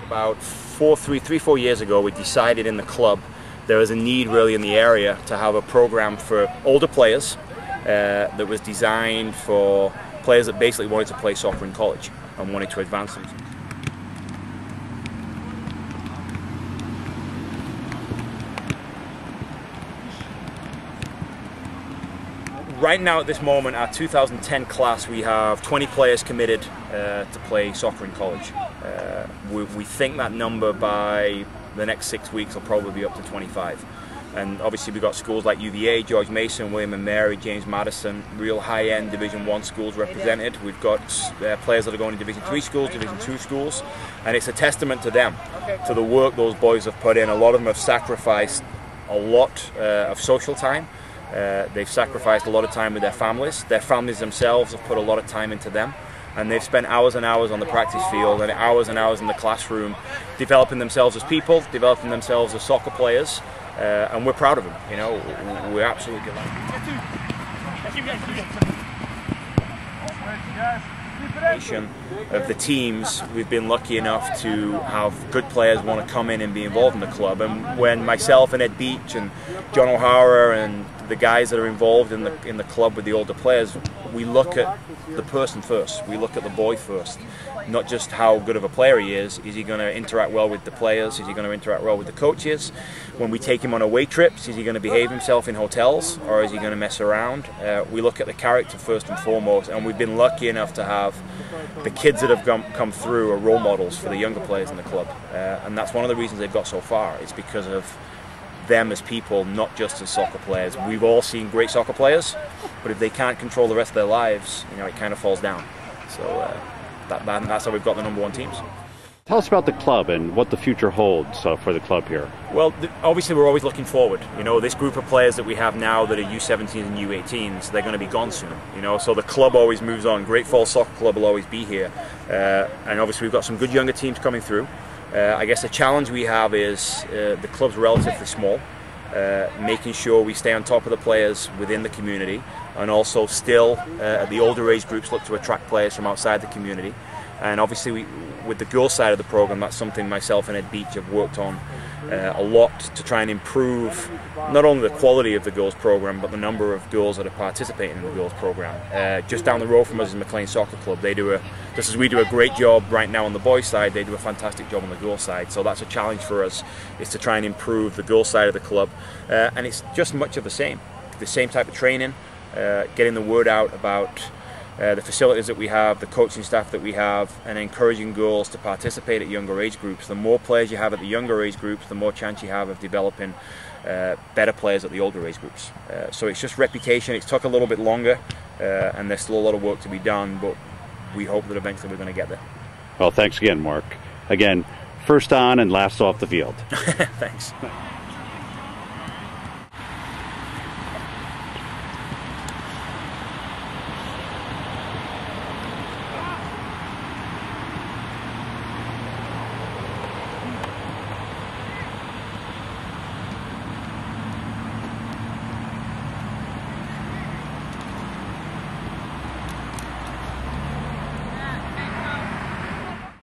About 4 years ago, we decided in the club there was a need really in the area to have a program for older players that was designed for players that basically wanted to play soccer in college and wanted to advance them. Right now at this moment, our 2010 class, we have 20 players committed to play soccer in college. We think that number by the next 6 weeks will probably be up to 25. And obviously we've got schools like UVA, George Mason, William and Mary, James Madison, real high-end Division 1 schools represented. We've got players that are going to Division 3 schools, Division 2 schools, and it's a testament to them, to the work those boys have put in. A lot of them have sacrificed a lot of social time. They've sacrificed a lot of time with their families. Their families themselves have put a lot of time into them. And they've spent hours and hours on the practice field and hours in the classroom developing themselves as people, developing themselves as soccer players. And we're proud of them, you know, we're absolutely delighted. Of the teams, we've been lucky enough to have good players want to come in and be involved in the club. And when myself and Ed Beach and John O'Hara and the guys that are involved in the club with the older players, we look at the person first. We look at the boy first. Not just how good of a player he is he going to interact well with the players? Is he going to interact well with the coaches? When we take him on away trips, is he going to behave himself in hotels, or is he going to mess around? We look at the character first and foremost, and we've been lucky enough to have the kids that have come through are role models for the younger players in the club. And that's one of the reasons they've got so far. It's because of them as people, not just as soccer players. We've all seen great soccer players, but if they can't control the rest of their lives, you know, it kind of falls down. So that's how we've got the #1 teams. Tell us about the club and what the future holds for the club here. Well, obviously we're always looking forward. You know, this group of players that we have now that are U17s and U18s, they're going to be gone soon. You know, so the club always moves on. Great Falls Soccer Club will always be here, and obviously we've got some good younger teams coming through. I guess the challenge we have is the club's relatively small, making sure we stay on top of the players within the community, and also still at the older age groups look to attract players from outside the community. And obviously with the girls side of the program, that's something myself and Ed Beach have worked on a lot to try and improve not only the quality of the girls program, but the number of girls that are participating in the girls program. Just down the road from us is McLean Soccer Club. They do just as we do a great job right now on the boys side, they do a fantastic job on the girls side. So that's a challenge for us, is to try and improve the girls side of the club. And it's just much of the same type of training, getting the word out about the facilities that we have, the coaching staff that we have, and encouraging girls to participate at younger age groups. The more players you have at the younger age groups, the more chance you have of developing better players at the older age groups. So it's just reputation. It's took a little bit longer, and there's still a lot of work to be done, but we hope that eventually we're going to get there. Well, thanks again, Mark. Again, first on and last off the field. Thanks.